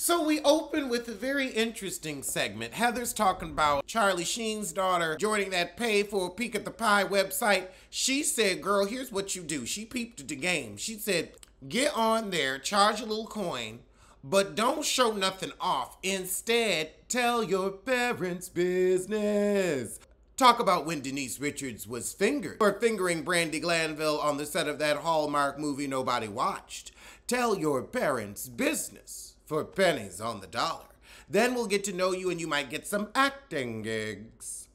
So we open with a very interesting segment. Heather's talking about Charlie Sheen's daughter joining that pay for a peek at the pie website. She said, girl, here's what you do. She peeped at the game. She said, get on there, charge a little coin, but don't show nothing off. Instead, tell your parents' business. Talk about when Denise Richards was fingered for fingering Brandi Glanville on the set of that Hallmark movie nobody watched. Tell your parents' business for pennies on the dollar. Then we'll get to know you and you might get some acting gigs.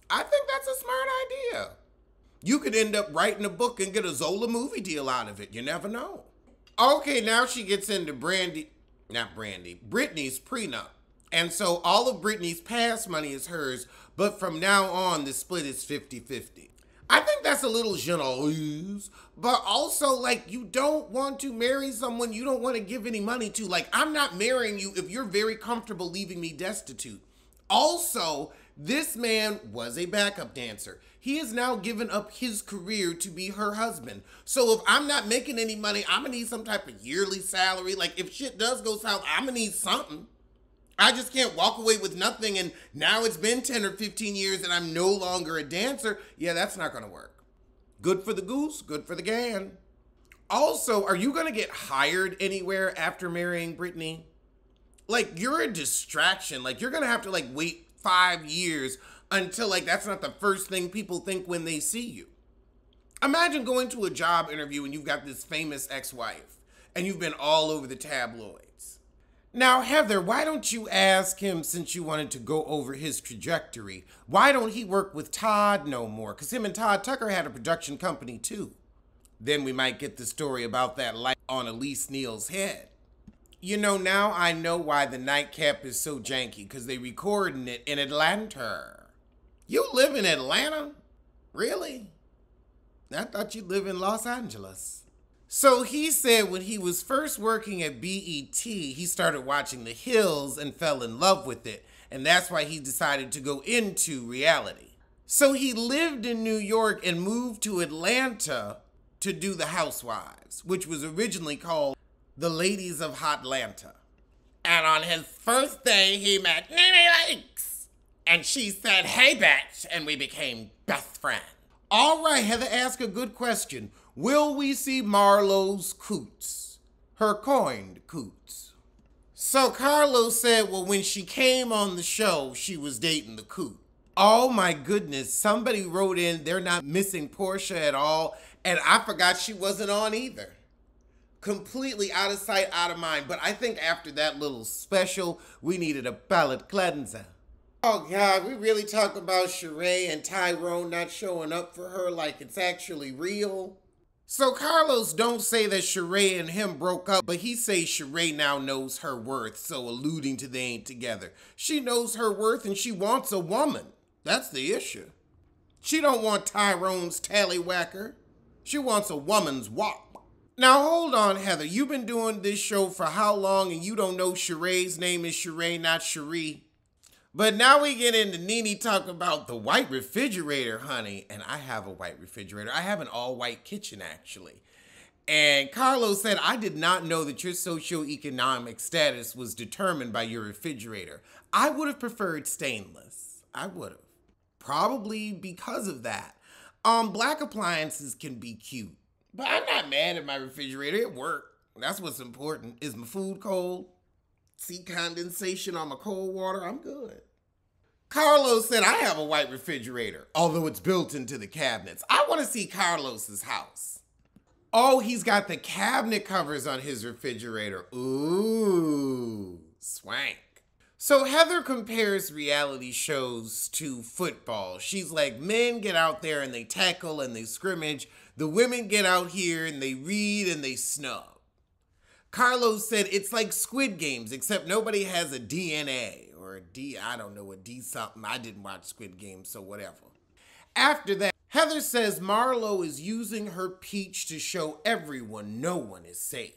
I think that's a smart idea. You could end up writing a book and get a Zola movie deal out of it. You never know. Okay, now she gets into Britney's prenup. And so all of Britney's past money is hers, but from now on, the split is 50-50. I think that's a little generous, but also, like, you don't want to marry someone you don't want to give any money to. Like, I'm not marrying you if you're very comfortable leaving me destitute. Also, this man was a backup dancer. He has now given up his career to be her husband. So if I'm not making any money, I'm gonna need some type of yearly salary. Like, if shit does go south, I'm gonna need something. I just can't walk away with nothing and now it's been 10 or 15 years and I'm no longer a dancer. Yeah, that's not gonna work. Good for the goose, good for the gander. Also, are you gonna get hired anywhere after marrying Britney? Like, you're a distraction. Like, you're gonna have to, like, wait 5 years until, like, that's not the first thing people think when they see you. Imagine going to a job interview and you've got this famous ex-wife and you've been all over the tabloids. Now, Heather, why don't you ask him, since you wanted to go over his trajectory, why don't he work with Todd no more? Because him and Todd Tucker had a production company too. Then we might get the story about that light on Elise Neal's head. You know, now I know why the nightcap is so janky, because they recording it in Atlanta. You live in Atlanta? Really? I thought you live in Los Angeles. So he said when he was first working at BET, he started watching The Hills and fell in love with it. And that's why he decided to go into reality. So he lived in New York and moved to Atlanta to do The Housewives, which was originally called The Ladies of Hotlanta. And on his first day, he met Nene Leakes. And she said, hey, bitch, and we became best friends. All right, Heather, ask a good question. Will we see Marlo's coots? Her coined coots. So Carlos said, well, when she came on the show, she was dating the coot. Oh my goodness, somebody wrote in, they're not missing Portia at all, and I forgot she wasn't on either. Completely out of sight, out of mind, but I think after that little special, we needed a palate cleanser. Oh God, we really talk about Sheree and Tyrone not showing up for her like it's actually real. So Carlos don't say that Sheree and him broke up, but he says Sheree now knows her worth, so alluding to they ain't together. She knows her worth and she wants a woman. That's the issue. She don't want Tyrone's tallywhacker. She wants a woman's wop. Now hold on, Heather. You've been doing this show for how long and you don't know Sheree's name is Sheree, not Cherie? But now we get into Nene talking about the white refrigerator, honey. And I have a white refrigerator. I have an all-white kitchen, actually. And Carlos said, I did not know that your socioeconomic status was determined by your refrigerator. I would have preferred stainless. I would have. Probably because of that. Black appliances can be cute. But I'm not mad at my refrigerator. It worked. That's what's important. Is my food cold? See condensation on my cold water? I'm good. Carlos said, I have a white refrigerator, although it's built into the cabinets. I want to see Carlos's house. Oh, he's got the cabinet covers on his refrigerator. Ooh, swank. So Heather compares reality shows to football. She's like, men get out there and they tackle and they scrimmage. The women get out here and they read and they snub. Carlos said it's like Squid Games, except nobody has a DNA or a D, I don't know, a D something. I didn't watch Squid Games, so whatever. After that, Heather says Marlo is using her peach to show everyone no one is safe,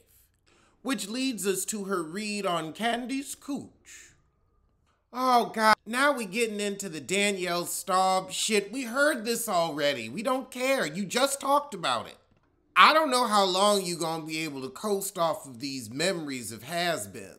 which leads us to her read on Candy's cooch. Oh God, now we getting into the Danielle Staub shit. We heard this already. We don't care. You just talked about it. I don't know how long you gonna be able to coast off of these memories of has-beens.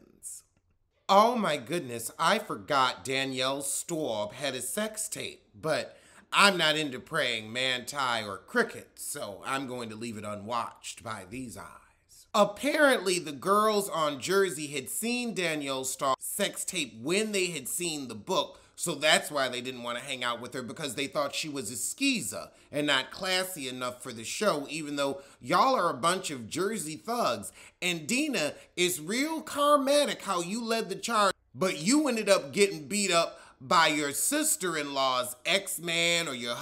Oh my goodness, I forgot Danielle Staub had a sex tape, but I'm not into praying manti or cricket, so I'm going to leave it unwatched by these eyes. Apparently, the girls on Jersey had seen Danielle Staub's sex tape when they had seen the book, so that's why they didn't want to hang out with her, because they thought she was a skeezer and not classy enough for the show, even though y'all are a bunch of Jersey thugs. And Dina, it's real karmatic how you led the charge, but you ended up getting beat up by your sister-in-law's ex-man or your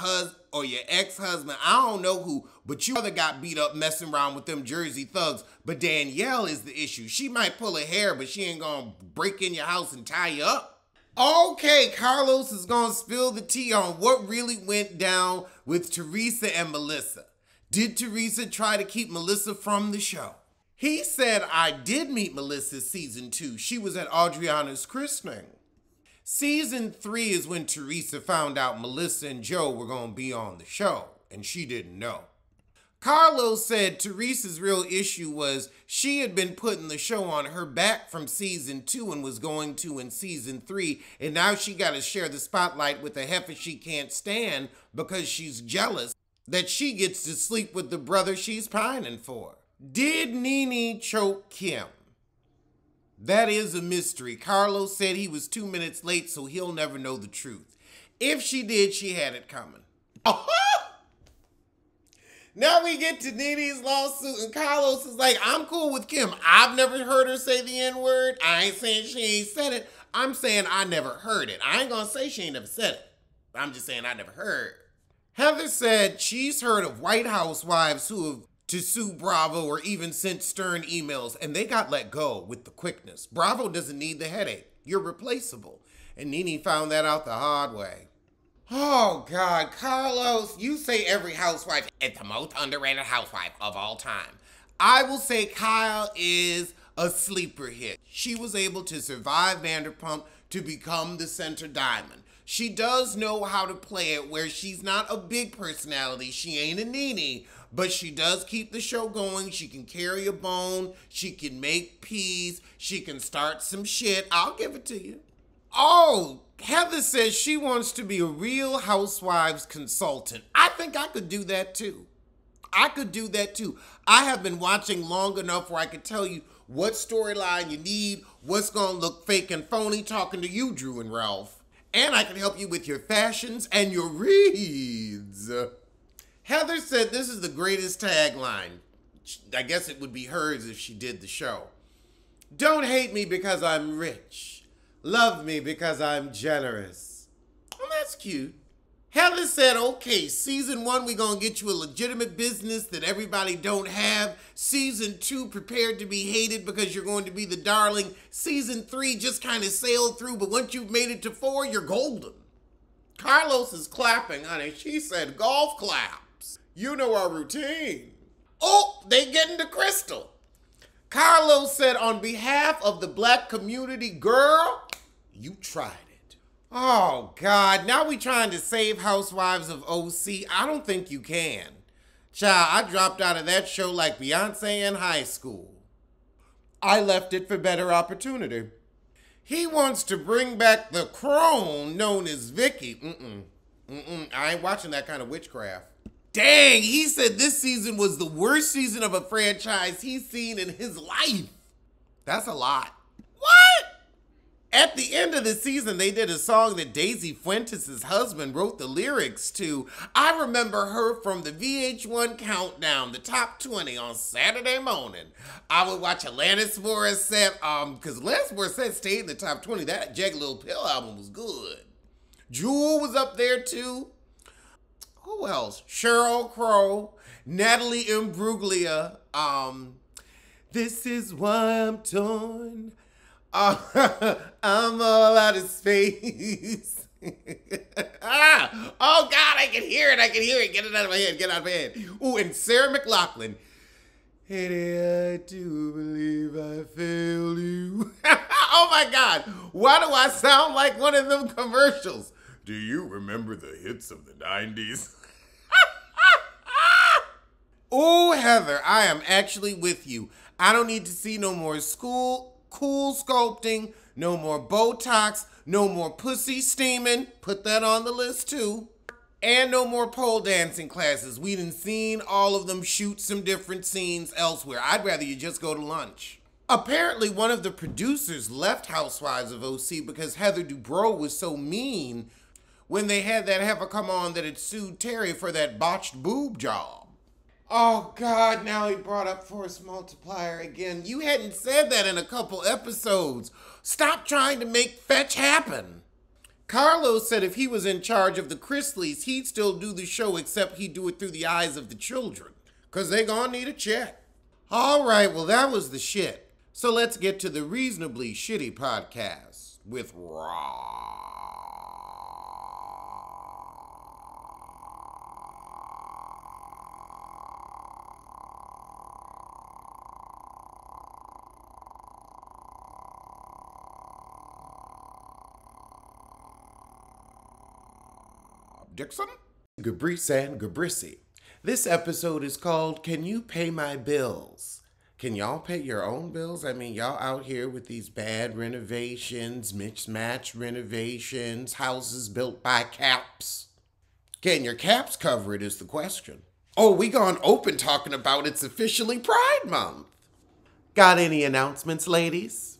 ex-husband. I don't know who, but your mother got beat up messing around with them Jersey thugs. But Danielle is the issue. She might pull her hair, but she ain't gonna break in your house and tie you up. Okay, Carlos is gonna spill the tea on what really went down with Teresa and Melissa. Did Teresa try to keep Melissa from the show? He said, I did meet Melissa season 2. She was at Adriana's christening. Season 3 is when Teresa found out Melissa and Joe were gonna be on the show, and she didn't know. Carlos said Teresa's real issue was she had been putting the show on her back from season 2 and was going to in season 3, and now she got to share the spotlight with a heifer she can't stand because she's jealous that she gets to sleep with the brother she's pining for. Did Nene choke Kim? That is a mystery. Carlos said he was 2 minutes late, so he'll never know the truth. If she did, she had it coming. Now we get to Nene's lawsuit, and Carlos is like, I'm cool with Kim. I've never heard her say the N-word. I ain't saying she ain't said it. I'm saying I never heard it. I ain't gonna say she ain't never said it. I'm just saying I never heard. Heather said she's heard of white housewives who have to sue Bravo or even sent stern emails, and they got let go with the quickness. Bravo doesn't need the headache. You're replaceable. And Nene found that out the hard way. Oh, God, Carlos, you say every housewife is the most underrated housewife of all time. I will say Kyle is a sleeper hit. She was able to survive Vanderpump to become the center diamond. She does know how to play it where she's not a big personality. She ain't a Nene, but she does keep the show going. She can carry a bone. She can make peas. She can start some shit. I'll give it to you. Oh, Heather says she wants to be a Real Housewives consultant. I think I could do that too. I have been watching long enough where I could tell you what storyline you need, what's gonna look fake and phony, talking to you, Drew and Ralph. And I can help you with your fashions and your reads. Heather said this is the greatest tagline. I guess it would be hers if she did the show. Don't hate me because I'm rich. Love me because I'm generous. Well, that's cute. Heather said, okay, season 1, we're going to get you a legitimate business that everybody don't have. Season 2, prepared to be hated because you're going to be the darling. Season 3, just kind of sailed through, but once you've made it to 4, you're golden. Carlos is clapping, honey. She said golf claps. You know our routine. Oh, they getting to Crystal. Carlos said, on behalf of the black community, girl, you tried it. Oh, God, now we trying to save Housewives of OC. I don't think you can. Child, I dropped out of that show like Beyonce in high school. I left it for better opportunity. He wants to bring back the crone known as Vicky. I ain't watching that kind of witchcraft. Dang, he said this season was the worst season of a franchise he's seen in his life. That's a lot. What? At the end of the season, they did a song that Daisy Fuentes' husband wrote the lyrics to. I remember her from the VH1 Countdown, the top 20 on Saturday morning. I would watch Alanis Morissette, because Alanis Morissette stayed in the top 20. That Jagged Little Pill album was good. Jewel was up there too. Who else? Sheryl Crow, Natalie Imbruglia. This is why I'm torn. I'm all out of space. Oh, God, I can hear it. Get it out of my head. Ooh, and Sarah McLachlan. Hey, I do believe I failed you. Oh, my God. Why do I sound like one of them commercials? Do you remember the hits of the 90s? Oh, Heather, I am actually with you. I don't need to see no more cool sculpting, No more Botox, no more pussy steaming, put that on the list too. And no more pole dancing classes. We done seen all of them shoot some different scenes elsewhere. I'd rather you just go to lunch. Apparently, one of the producers left Housewives of OC because Heather Dubrow was so mean when they had that heifer come on that had sued Terry for that botched boob job. Oh, God, now he brought up force multiplier again. You hadn't said that in a couple episodes. Stop trying to make fetch happen. Carlos said if he was in charge of the Chrisleys, he'd still do the show, except he'd do it through the eyes of the children, because they gonna need a check. All right, well, that was the shit. So let's get to the reasonably shitty podcast with Rob. Dixon? Gabrice and Gabrissy. This episode is called Can You Pay My Bills? Can y'all pay your own bills? I mean, y'all out here with these bad renovations, mismatched renovations, houses built by caps. Can your caps cover it is the question. Oh, we gone open talking about it's officially Pride Month. Got any announcements, ladies?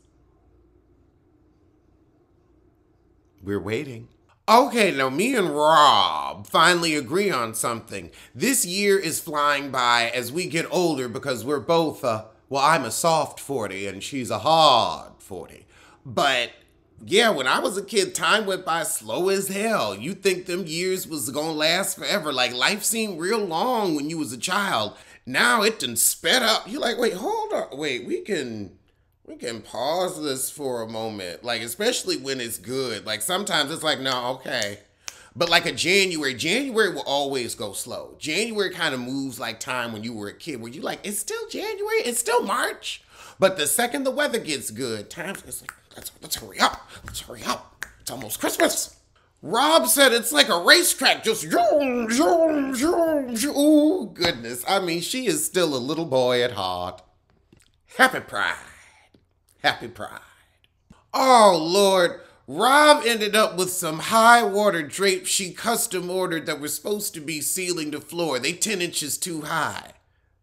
We're waiting. Okay, now me and Rob finally agree on something. This year is flying by as we get older because we're both, I'm a soft 40 and she's a hard 40. But yeah, when I was a kid, time went by slow as hell. You think them years was gonna last forever. Like life seemed real long when you was a child. Now it done sped up. You're like, wait, hold on. Wait, we can pause this for a moment, like, especially when it's good. Like, sometimes it's like, no, okay. But like January will always go slow. January kind of moves like time when you were a kid, where you're like, it's still January, it's still March. But the second the weather gets good, it's like, let's hurry up. Let's hurry up. It's almost Christmas. Rob said it's like a racetrack, just zoom, zoom, zoom, zoom. Ooh, goodness. I mean, she is still a little boy at heart. Happy Pride. Happy Pride. Oh, Lord. Rob ended up with some high water drapes she custom ordered that were supposed to be ceiling to floor. They 10 inches too high.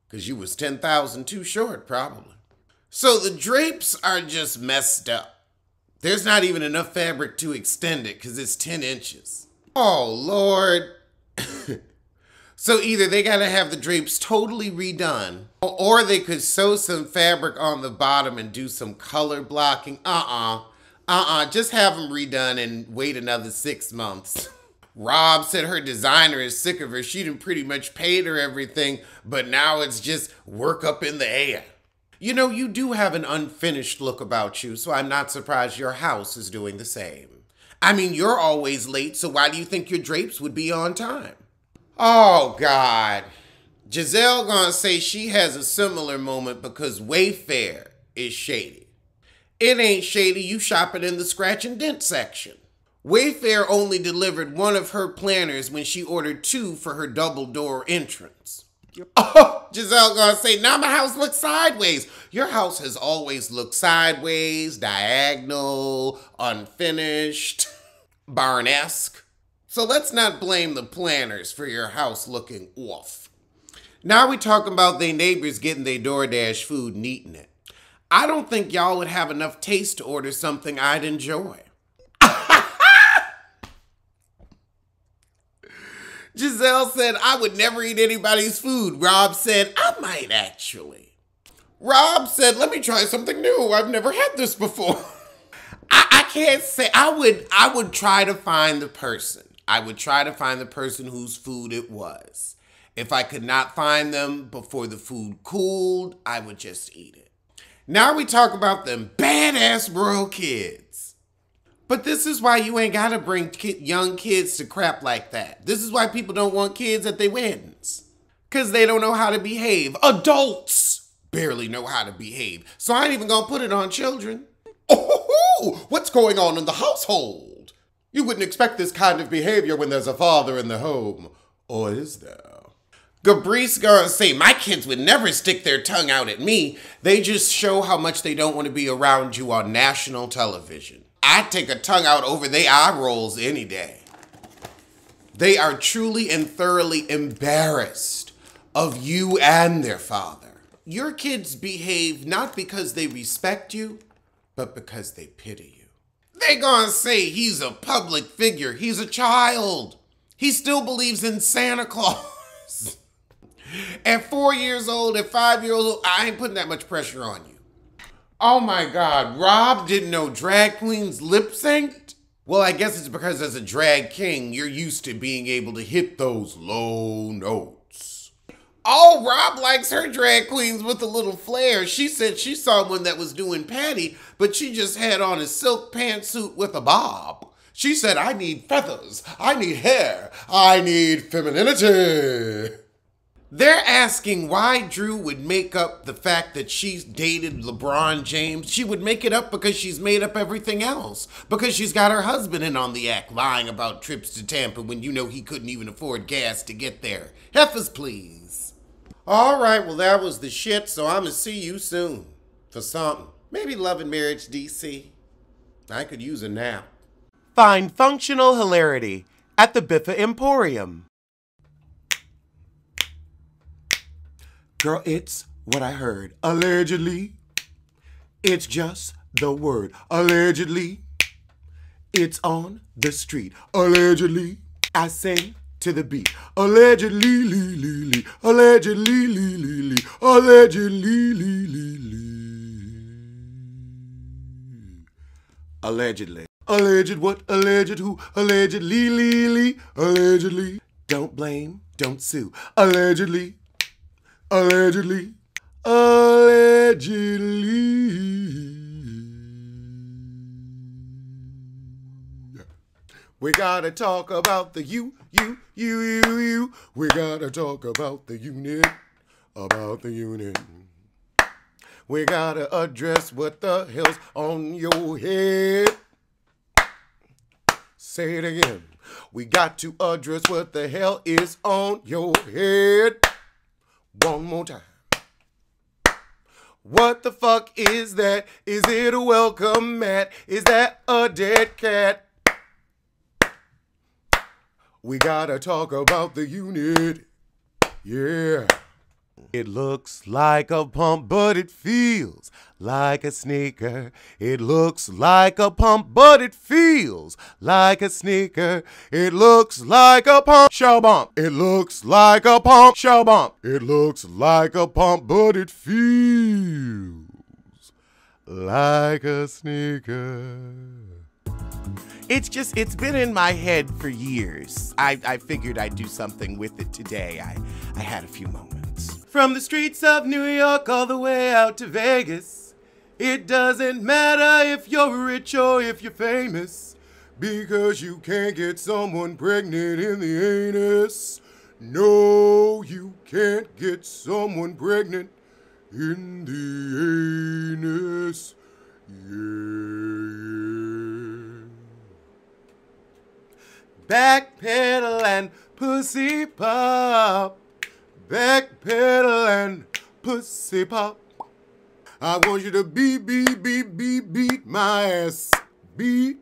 Because you was 10,000 too short, probably. So the drapes are just messed up. There's not even enough fabric to extend it because it's 10 inches. Oh, Lord. So either they gotta have the drapes totally redone, or they could sew some fabric on the bottom and do some color blocking. Just have them redone and wait another 6 months. Rob said her designer is sick of her. She done pretty much paid her everything, but now it's just work up in the air. You know, you do have an unfinished look about you, so I'm not surprised your house is doing the same. I mean, you're always late, so why do you think your drapes would be on time? Oh, God. Giselle gonna say she has a similar moment because Wayfair is shady. It ain't shady, you shop it in the scratch and dent section. Wayfair only delivered one of her planners when she ordered 2 for her double door entrance. Oh, Giselle gonna say, now my house looks sideways. Your house has always looked sideways, diagonal, unfinished, barn-esque. So let's not blame the planners for your house looking off. Now we talking about they neighbors getting their DoorDash food and eating it. I don't think y'all would have enough taste to order something I'd enjoy. Giselle said, I would never eat anybody's food. Rob said, I might actually. Rob said, let me try something new. I've never had this before. I can't say, I would try to find the person. I would try to find the person whose food it was. If I could not find them before the food cooled, I would just eat it. Now we talk about them badass rural kids. But this is why you ain't gotta bring young kids to crap like that. This is why people don't want kids at their weddings. Because they don't know how to behave. Adults barely know how to behave. So I ain't even gonna put it on children. Oh, what's going on in the household? You wouldn't expect this kind of behavior when there's a father in the home. Or is there? Gabrice gonna say, my kids would never stick their tongue out at me. They just show how much they don't want to be around you on national television. I'd take a tongue out over their eye rolls any day. They are truly and thoroughly embarrassed of you and their father. Your kids behave not because they respect you, but because they pity you. They gonna say he's a public figure. He's a child. He still believes in Santa Claus. At 4 years old, at 5 years old, I ain't putting that much pressure on you. Oh my God, Rob didn't know drag queens lip synced? Well, I guess it's because as a drag king, you're used to being able to hit those low notes. Oh, Rob likes her drag queens with a little flair. She said she saw one that was doing Patty, but she just had on a silk pantsuit with a bob. She said, I need feathers, I need hair, I need femininity. They're asking why Drew would make up the fact that she's dated LeBron James. She would make it up because she's made up everything else. Because she's got her husband in on the act, lying about trips to Tampa when you know he couldn't even afford gas to get there. Heifers, please. All right, well, that was the shit, so I'm gonna see you soon. For something. Maybe Love and Marriage, DC. I could use a nap. Find functional hilarity at the Biffa Emporium. Girl, it's what I heard. Allegedly, it's just the word. Allegedly, it's on the street. Allegedly, I sing to the beat. Allegedly, lee, lee, lee. Allegedly, lee, lee, lee. Allegedly, lee, lee, lee. Allegedly. Alleged what? Alleged who? Allegedly, lee, lee. Allegedly. Don't blame, don't sue. Allegedly. Allegedly, allegedly. We gotta talk about the you. We gotta talk about the unit, We gotta address what the hell's on your head. Say it again. We got to address what the hell is on your head. One more time. What the fuck is that? Is it a welcome mat? Is that a dead cat? We gotta talk about the unit. Yeah. It looks like a pump, but it feels like a sneaker. It looks like a pump, but it feels like a sneaker. It looks like a pump, show bump. It looks like a pump, show bump. It looks like a pump, but it feels like a sneaker. It's been in my head for years. I figured I'd do something with it today. I had a few moments. From the streets of New York all the way out to Vegas, it doesn't matter if you're rich or if you're famous, because you can't get someone pregnant in the anus. No, you can't get someone pregnant in the anus. Yeah. Backpedal and pussy pop. Backpedal and pussy pop. I want you to beat my ass. Beat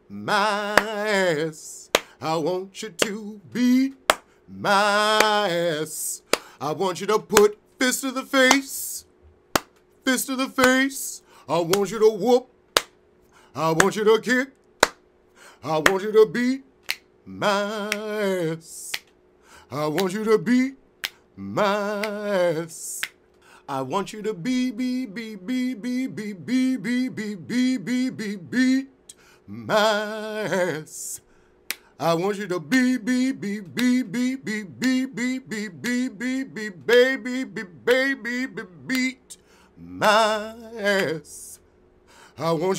my ass. I want you to beat my ass. I want you to put fist to the face. Fist to the face. I want you to whoop. I want you to kick. I want you to beat my ass. I want you to beat my ass. I want you to beat my ass. I want you to beat my ass. I want you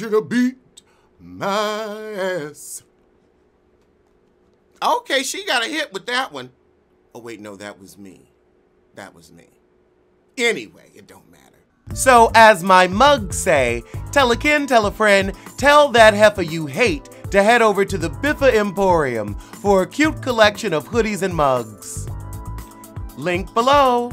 to beat my ass. Okay, she got a hit with that one. Oh, wait, no, that was me. That was me. Anyway, it don't matter. So, as my mugs say, tell a kin, tell a friend, tell that heifer you hate to head over to the Biffa Emporium for a cute collection of hoodies and mugs. Link below.